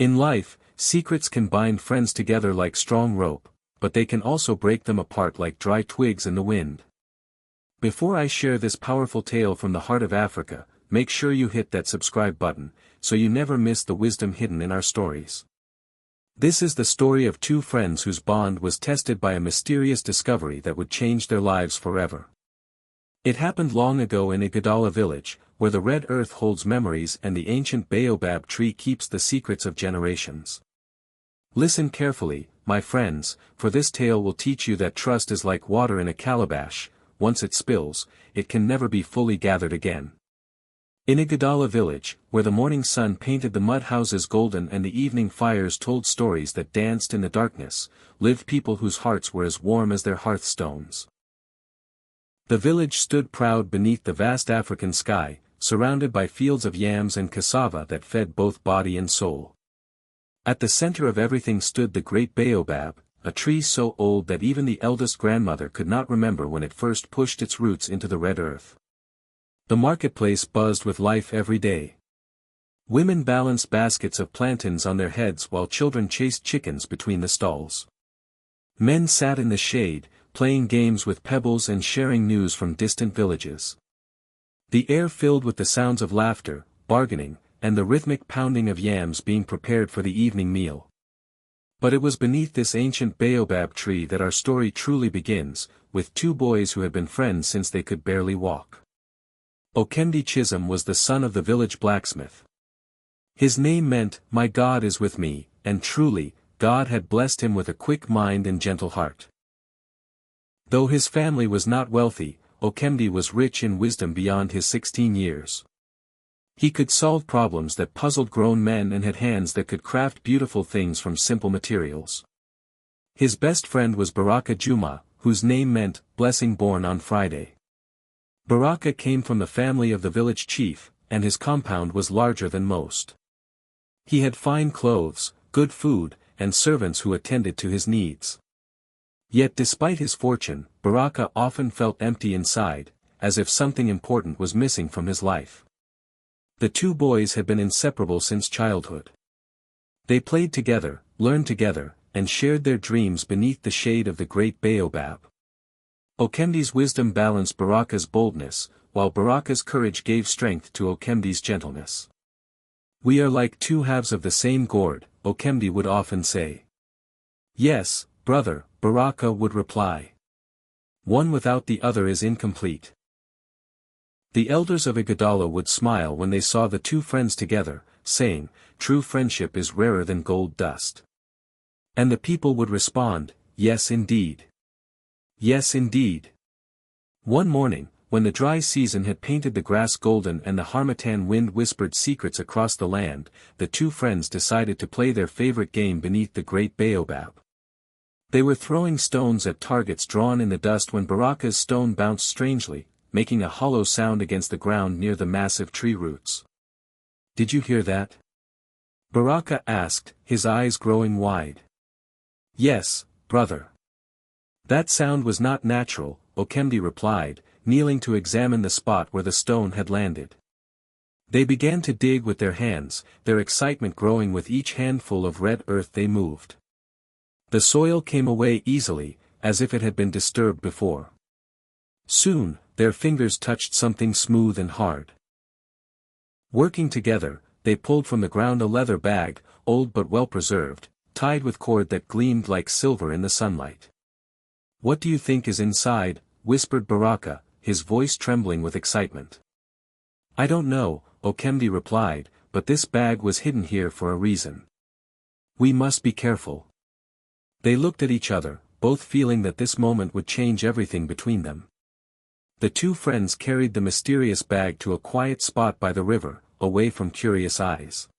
In life, secrets can bind friends together like strong rope, but they can also break them apart like dry twigs in the wind. Before I share this powerful tale from the heart of Africa, make sure you hit that subscribe button, so you never miss the wisdom hidden in our stories. This is the story of two friends whose bond was tested by a mysterious discovery that would change their lives forever. It happened long ago in Iguodala village, where the red earth holds memories and the ancient baobab tree keeps the secrets of generations. Listen carefully, my friends, for this tale will teach you that trust is like water in a calabash. Once it spills, it can never be fully gathered again. In Iguodala village, where the morning sun painted the mud houses golden and the evening fires told stories that danced in the darkness, lived people whose hearts were as warm as their hearthstones. The village stood proud beneath the vast African sky, surrounded by fields of yams and cassava that fed both body and soul. At the center of everything stood the great baobab, a tree so old that even the eldest grandmother could not remember when it first pushed its roots into the red earth. The marketplace buzzed with life every day. Women balanced baskets of plantains on their heads while children chased chickens between the stalls. Men sat in the shade, playing games with pebbles and sharing news from distant villages. The air filled with the sounds of laughter, bargaining, and the rhythmic pounding of yams being prepared for the evening meal. But it was beneath this ancient baobab tree that our story truly begins, with two boys who had been friends since they could barely walk. Okemdi Chisom was the son of the village blacksmith. His name meant, "My God is with me," and truly, God had blessed him with a quick mind and gentle heart. Though his family was not wealthy, Okemdi was rich in wisdom beyond his 16 years. He could solve problems that puzzled grown men and had hands that could craft beautiful things from simple materials. His best friend was Baraka Juma, whose name meant, blessing born on Friday. Baraka came from the family of the village chief, and his compound was larger than most. He had fine clothes, good food, and servants who attended to his needs. Yet despite his fortune, Baraka often felt empty inside, as if something important was missing from his life. The two boys had been inseparable since childhood. They played together, learned together, and shared their dreams beneath the shade of the great baobab. Okemdi's wisdom balanced Baraka's boldness, while Baraka's courage gave strength to Okemdi's gentleness. "We are like two halves of the same gourd," Okemdi would often say. "Yes, brother," Baraka would reply. "One without the other is incomplete." The elders of Iguodala would smile when they saw the two friends together, saying, "True friendship is rarer than gold dust." And the people would respond, "Yes indeed. Yes indeed." One morning, when the dry season had painted the grass golden and the harmattan wind whispered secrets across the land, the two friends decided to play their favorite game beneath the great baobab. They were throwing stones at targets drawn in the dust when Baraka's stone bounced strangely, making a hollow sound against the ground near the massive tree roots. "Did you hear that?" Baraka asked, his eyes growing wide. "Yes, brother." "That sound was not natural," Okemdi replied, kneeling to examine the spot where the stone had landed. They began to dig with their hands, their excitement growing with each handful of red earth they moved. The soil came away easily, as if it had been disturbed before. Soon, their fingers touched something smooth and hard. Working together, they pulled from the ground a leather bag, old but well preserved, tied with cord that gleamed like silver in the sunlight. "What do you think is inside?" whispered Baraka, his voice trembling with excitement. "I don't know," Okemdi replied, "but this bag was hidden here for a reason. We must be careful." They looked at each other, both feeling that this moment would change everything between them. The two friends carried the mysterious bag to a quiet spot by the river, away from curious eyes.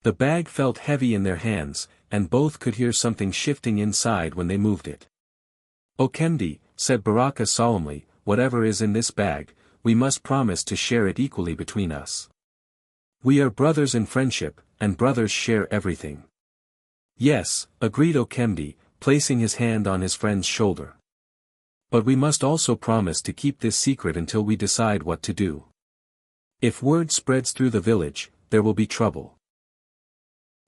The bag felt heavy in their hands, and both could hear something shifting inside when they moved it. "Okemdi," said Baraka solemnly, "whatever is in this bag, we must promise to share it equally between us. We are brothers in friendship, and brothers share everything." "Yes," agreed Okemdi, placing his hand on his friend's shoulder. "But we must also promise to keep this secret until we decide what to do. If word spreads through the village, there will be trouble."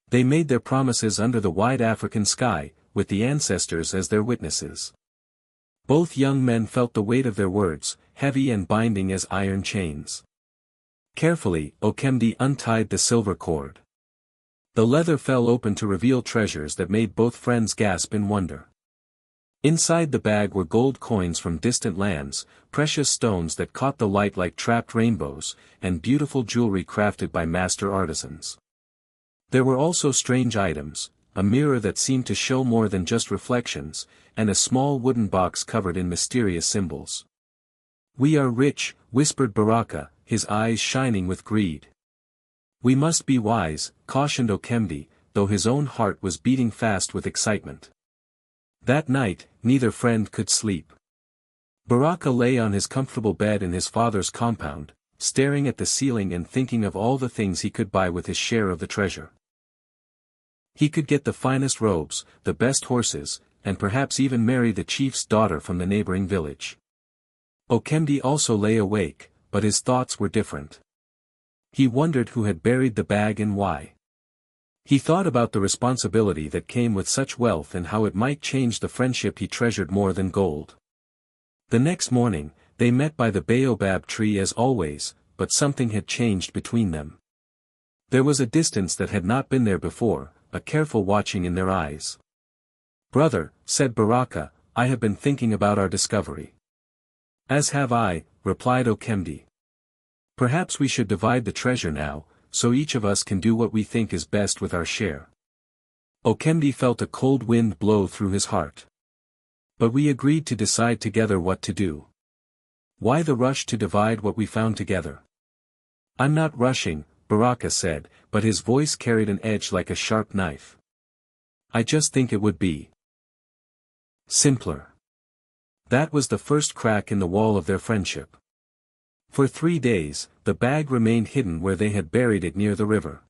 They made their promises under the wide African sky, with the ancestors as their witnesses. Both young men felt the weight of their words, heavy and binding as iron chains. Carefully, Okemdi untied the silver cord. The leather fell open to reveal treasures that made both friends gasp in wonder. Inside the bag were gold coins from distant lands, precious stones that caught the light like trapped rainbows, and beautiful jewelry crafted by master artisans. There were also strange items, a mirror that seemed to show more than just reflections, and a small wooden box covered in mysterious symbols. "We are rich," whispered Baraka, his eyes shining with greed. "We must be wise," cautioned Okemdi, though his own heart was beating fast with excitement. That night, neither friend could sleep. Baraka lay on his comfortable bed in his father's compound, staring at the ceiling and thinking of all the things he could buy with his share of the treasure. He could get the finest robes, the best horses, and perhaps even marry the chief's daughter from the neighboring village. Okemdi also lay awake, but his thoughts were different. He wondered who had buried the bag and why. He thought about the responsibility that came with such wealth and how it might change the friendship he treasured more than gold. The next morning, they met by the baobab tree as always, but something had changed between them. There was a distance that had not been there before, a careful watching in their eyes. "Brother," said Baraka, "I have been thinking about our discovery." "As have I," replied Okemdi. "Perhaps we should divide the treasure now, so each of us can do what we think is best with our share." Okemdi felt a cold wind blow through his heart. "But we agreed to decide together what to do. Why the rush to divide what we found together?" "I'm not rushing," Baraka said, but his voice carried an edge like a sharp knife. "I just think it would be simpler." That was the first crack in the wall of their friendship. For 3 days, the bag remained hidden where they had buried it near the river.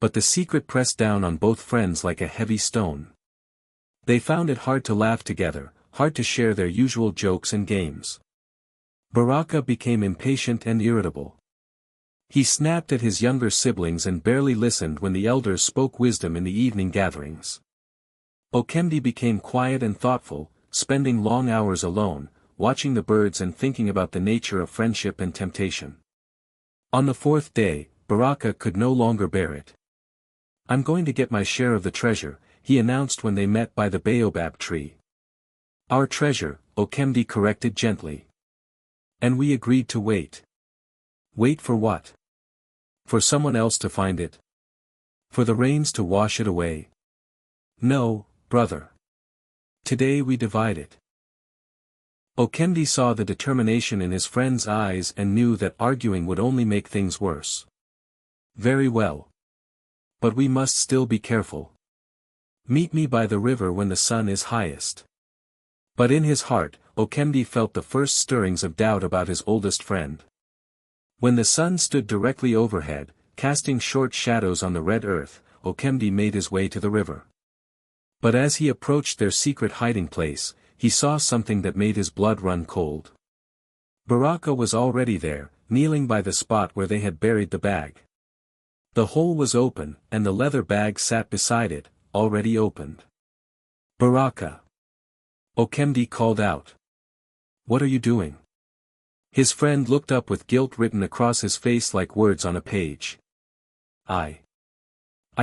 But the secret pressed down on both friends like a heavy stone. They found it hard to laugh together, hard to share their usual jokes and games. Baraka became impatient and irritable. He snapped at his younger siblings and barely listened when the elders spoke wisdom in the evening gatherings. Okemdi became quiet and thoughtful, spending long hours alone, watching the birds and thinking about the nature of friendship and temptation. On the 4th day, Baraka could no longer bear it. "I'm going to get my share of the treasure," he announced when they met by the baobab tree. "Our treasure," Okemdi corrected gently. "And we agreed to wait." "Wait for what? For someone else to find it? For the rains to wash it away?" "No, brother. Today we divide it." Okemdi saw the determination in his friend's eyes and knew that arguing would only make things worse. "Very well. But we must still be careful. Meet me by the river when the sun is highest." But in his heart, Okemdi felt the first stirrings of doubt about his oldest friend. When the sun stood directly overhead, casting short shadows on the red earth, Okemdi made his way to the river. But as he approached their secret hiding place, he saw something that made his blood run cold. Baraka was already there, kneeling by the spot where they had buried the bag. The hole was open, and the leather bag sat beside it, already opened. "Baraka!" Okemdi called out. "What are you doing?" His friend looked up with guilt written across his face like words on a page. I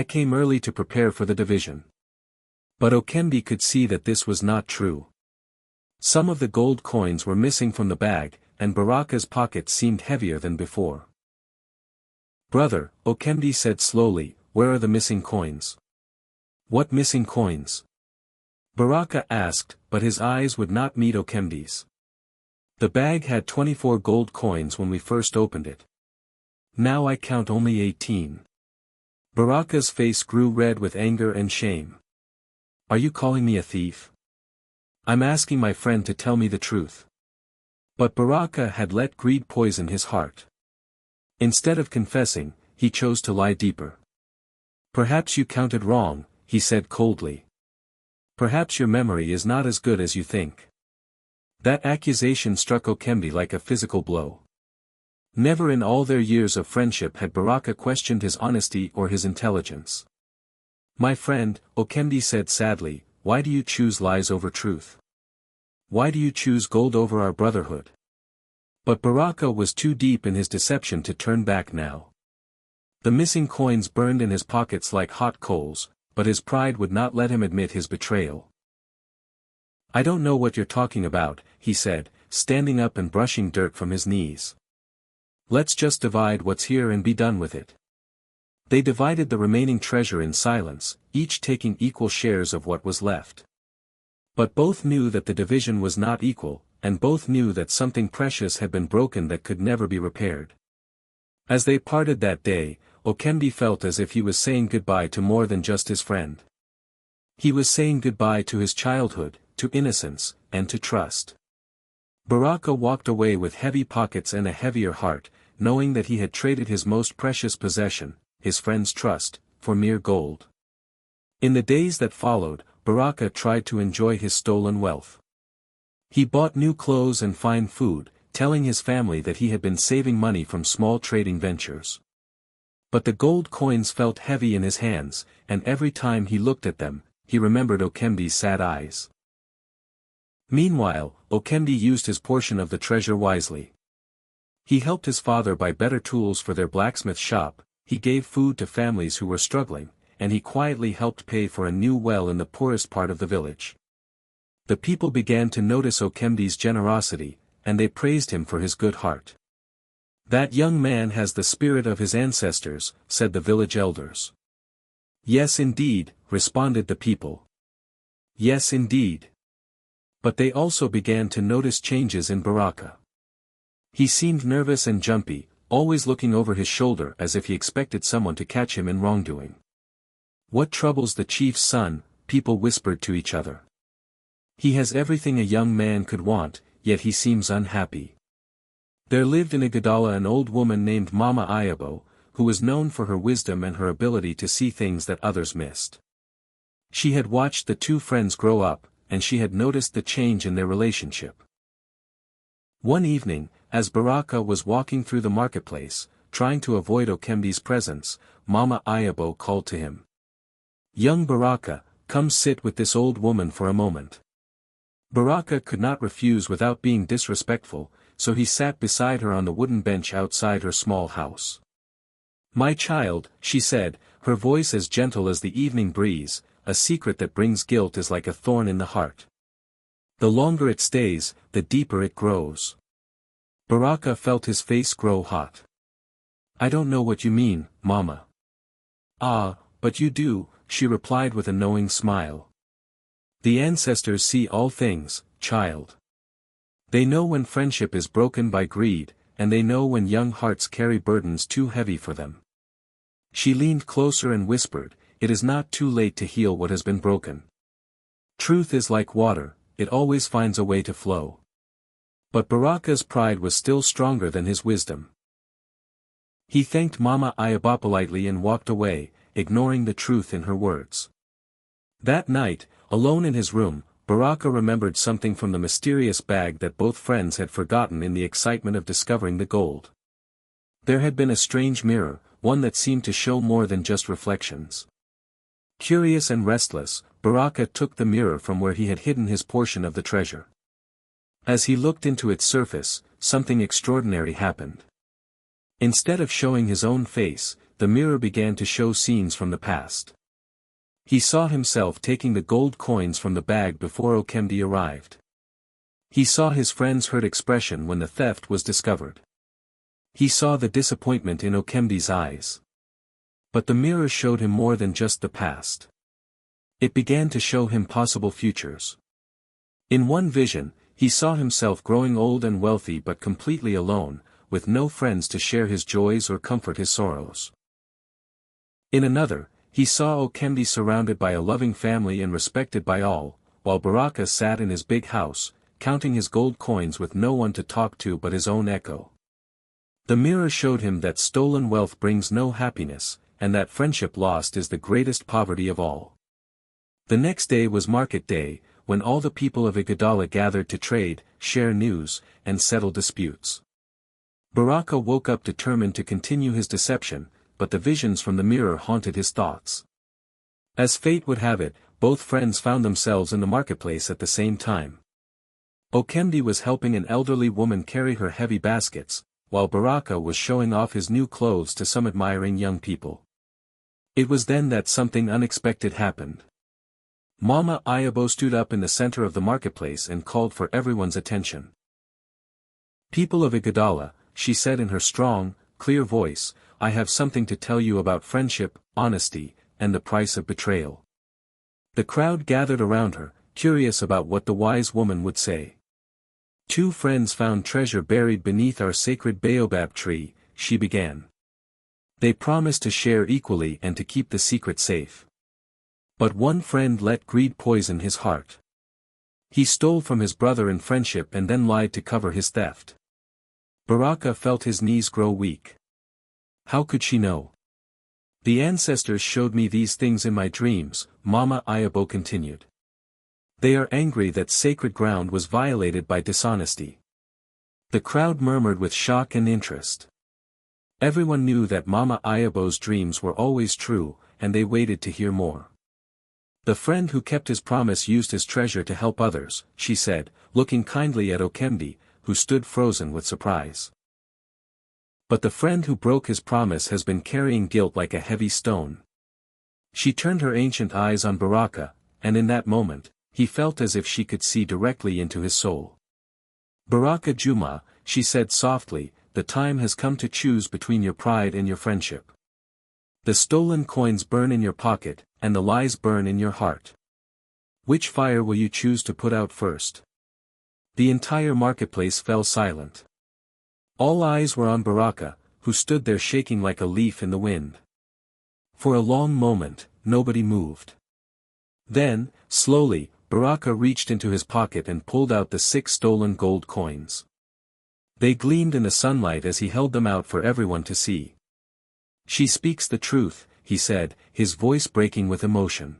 came early to prepare for the division." But Okemdi could see that this was not true. Some of the gold coins were missing from the bag, and Baraka's pockets seemed heavier than before. "Brother," Okemdi said slowly, "where are the missing coins?" "What missing coins?" Baraka asked, but his eyes would not meet Okemdi's. "The bag had 24 gold coins when we first opened it. Now I count only 18. Baraka's face grew red with anger and shame. "Are you calling me a thief?" "I'm asking my friend to tell me the truth." But Baraka had let greed poison his heart. Instead of confessing, he chose to lie deeper. "Perhaps you counted wrong," he said coldly. "Perhaps your memory is not as good as you think." That accusation struck Okemdi like a physical blow. Never in all their years of friendship had Baraka questioned his honesty or his intelligence. My friend, Okemdi said sadly, why do you choose lies over truth? Why do you choose gold over our brotherhood? But Baraka was too deep in his deception to turn back now. The missing coins burned in his pockets like hot coals, but his pride would not let him admit his betrayal. I don't know what you're talking about, he said, standing up and brushing dirt from his knees. Let's just divide what's here and be done with it. They divided the remaining treasure in silence, each taking equal shares of what was left. But both knew that the division was not equal, and both knew that something precious had been broken that could never be repaired. As they parted that day, Okemdi felt as if he was saying goodbye to more than just his friend. He was saying goodbye to his childhood, to innocence, and to trust. Baraka walked away with heavy pockets and a heavier heart, knowing that he had traded his most precious possession, his friend's trust, for mere gold. In the days that followed, Baraka tried to enjoy his stolen wealth. He bought new clothes and fine food, telling his family that he had been saving money from small trading ventures. But the gold coins felt heavy in his hands, and every time he looked at them, he remembered Okemdi's sad eyes. Meanwhile, Okemdi used his portion of the treasure wisely. He helped his father buy better tools for their blacksmith shop, he gave food to families who were struggling, and he quietly helped pay for a new well in the poorest part of the village. The people began to notice Okemdi's generosity, and they praised him for his good heart. That young man has the spirit of his ancestors, said the village elders. Yes indeed, responded the people. Yes indeed. But they also began to notice changes in Baraka. He seemed nervous and jumpy, always looking over his shoulder as if he expected someone to catch him in wrongdoing. What troubles the chief's son, people whispered to each other. He has everything a young man could want, yet he seems unhappy. There lived in Iguodala an old woman named Mama Ayabo, who was known for her wisdom and her ability to see things that others missed. She had watched the two friends grow up, and she had noticed the change in their relationship. One evening, as Baraka was walking through the marketplace, trying to avoid Okemdi's presence, Mama Ayabo called to him. Young Baraka, come sit with this old woman for a moment. Baraka could not refuse without being disrespectful, so he sat beside her on the wooden bench outside her small house. My child, she said, her voice as gentle as the evening breeze, a secret that brings guilt is like a thorn in the heart. The longer it stays, the deeper it grows. Baraka felt his face grow hot. I don't know what you mean, Mama. Ah, but you do, she replied with a knowing smile. The ancestors see all things, child. They know when friendship is broken by greed, and they know when young hearts carry burdens too heavy for them. She leaned closer and whispered, it is not too late to heal what has been broken. Truth is like water, it always finds a way to flow. But Baraka's pride was still stronger than his wisdom. He thanked Mama Ayaba politely and walked away, ignoring the truth in her words. That night, alone in his room, Baraka remembered something from the mysterious bag that both friends had forgotten in the excitement of discovering the gold. There had been a strange mirror, one that seemed to show more than just reflections. Curious and restless, Baraka took the mirror from where he had hidden his portion of the treasure. As he looked into its surface, something extraordinary happened. Instead of showing his own face, the mirror began to show scenes from the past. He saw himself taking the gold coins from the bag before Okemdi arrived. He saw his friend's hurt expression when the theft was discovered. He saw the disappointment in Okemdi's eyes. But the mirror showed him more than just the past. It began to show him possible futures. In one vision, he saw himself growing old and wealthy but completely alone, with no friends to share his joys or comfort his sorrows. In another, he saw Okemdi surrounded by a loving family and respected by all, while Baraka sat in his big house, counting his gold coins with no one to talk to but his own echo. The mirror showed him that stolen wealth brings no happiness, and that friendship lost is the greatest poverty of all. The next day was market day, when all the people of Iguodala gathered to trade, share news, and settle disputes. Baraka woke up determined to continue his deception, but the visions from the mirror haunted his thoughts. As fate would have it, both friends found themselves in the marketplace at the same time. Okemdi was helping an elderly woman carry her heavy baskets, while Baraka was showing off his new clothes to some admiring young people. It was then that something unexpected happened. Mama Ayabo stood up in the center of the marketplace and called for everyone's attention. "People of Igadala," she said in her strong, clear voice, "I have something to tell you about friendship, honesty, and the price of betrayal." The crowd gathered around her, curious about what the wise woman would say. "Two friends found treasure buried beneath our sacred baobab tree," she began. "They promised to share equally and to keep the secret safe. But one friend let greed poison his heart. He stole from his brother in friendship and then lied to cover his theft." Baraka felt his knees grow weak. How could she know? "The ancestors showed me these things in my dreams," Mama Ayabo continued. "They are angry that sacred ground was violated by dishonesty." The crowd murmured with shock and interest. Everyone knew that Mama Ayabo's dreams were always true, and they waited to hear more. "The friend who kept his promise used his treasure to help others," she said, looking kindly at Okemdi, who stood frozen with surprise. "But the friend who broke his promise has been carrying guilt like a heavy stone." She turned her ancient eyes on Baraka, and in that moment, he felt as if she could see directly into his soul. "Baraka Juma," she said softly, "the time has come to choose between your pride and your friendship. The stolen coins burn in your pocket, and the lies burn in your heart. Which fire will you choose to put out first?" The entire marketplace fell silent. All eyes were on Baraka, who stood there shaking like a leaf in the wind. For a long moment, nobody moved. Then, slowly, Baraka reached into his pocket and pulled out the 6 stolen gold coins. They gleamed in the sunlight as he held them out for everyone to see. "She speaks the truth," he said, his voice breaking with emotion.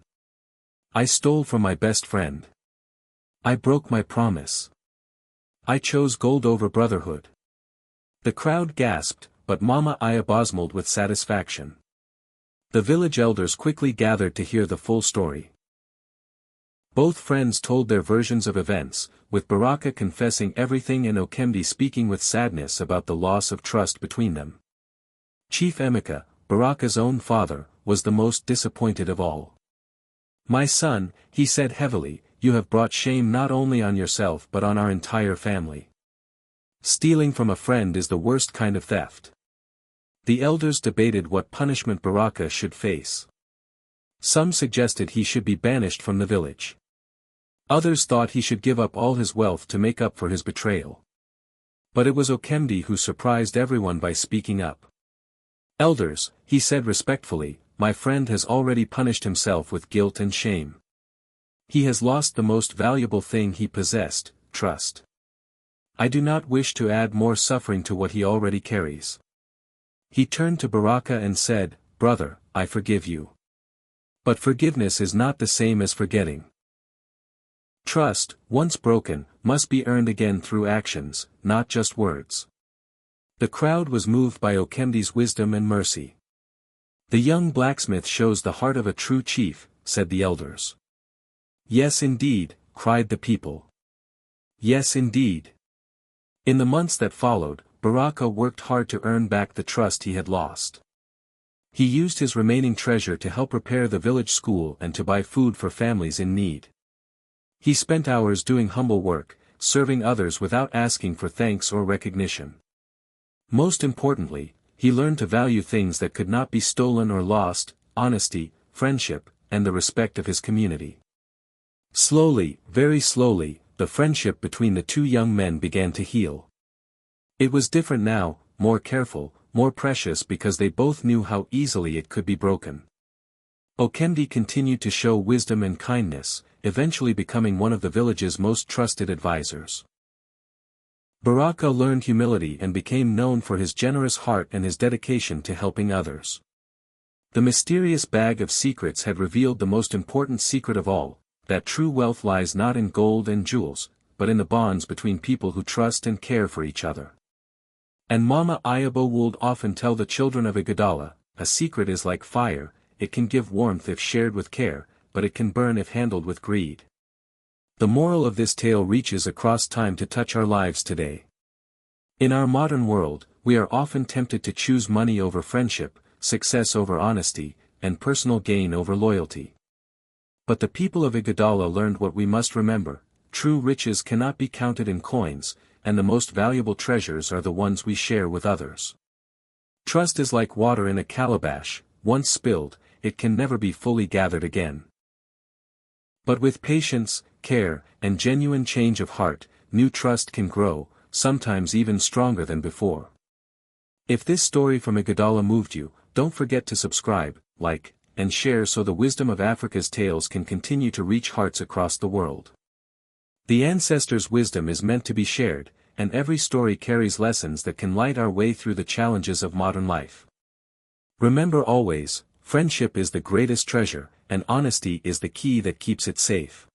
"I stole from my best friend. I broke my promise. I chose gold over brotherhood." The crowd gasped, but Mama Ayabo smiled with satisfaction. The village elders quickly gathered to hear the full story. Both friends told their versions of events, with Baraka confessing everything and Okemdi speaking with sadness about the loss of trust between them. Chief Emeka, Baraka's own father, was the most disappointed of all. "My son," he said heavily, "you have brought shame not only on yourself but on our entire family. Stealing from a friend is the worst kind of theft." The elders debated what punishment Baraka should face. Some suggested he should be banished from the village. Others thought he should give up all his wealth to make up for his betrayal. But it was Okemdi who surprised everyone by speaking up. "Elders," he said respectfully, "my friend has already punished himself with guilt and shame. He has lost the most valuable thing he possessed, trust. I do not wish to add more suffering to what he already carries." He turned to Baraka and said, "Brother, I forgive you. But forgiveness is not the same as forgetting. Trust, once broken, must be earned again through actions, not just words." The crowd was moved by Okemdi's wisdom and mercy. "The young blacksmith shows the heart of a true chief," said the elders. "Yes indeed," cried the people. "Yes indeed." In the months that followed, Baraka worked hard to earn back the trust he had lost. He used his remaining treasure to help repair the village school and to buy food for families in need. He spent hours doing humble work, serving others without asking for thanks or recognition. Most importantly, he learned to value things that could not be stolen or lost: honesty, friendship, and the respect of his community. Slowly, very slowly, the friendship between the two young men began to heal. It was different now, more careful, more precious because they both knew how easily it could be broken. Okemdi continued to show wisdom and kindness, eventually becoming one of the village's most trusted advisors. Baraka learned humility and became known for his generous heart and his dedication to helping others. The mysterious bag of secrets had revealed the most important secret of all, that true wealth lies not in gold and jewels, but in the bonds between people who trust and care for each other. And Mama Ayabo would often tell the children of Igadala, a secret is like fire, it can give warmth if shared with care, but it can burn if handled with greed. The moral of this tale reaches across time to touch our lives today. In our modern world, we are often tempted to choose money over friendship, success over honesty, and personal gain over loyalty. But the people of Iguodala learned what we must remember: true riches cannot be counted in coins, and the most valuable treasures are the ones we share with others. Trust is like water in a calabash: once spilled, it can never be fully gathered again. But with patience, care, and genuine change of heart, new trust can grow, sometimes even stronger than before. If this story from Iguodala moved you, don't forget to subscribe, like, and share so the wisdom of Africa's tales can continue to reach hearts across the world. The ancestors' wisdom is meant to be shared, and every story carries lessons that can light our way through the challenges of modern life. Remember always, friendship is the greatest treasure, and honesty is the key that keeps it safe.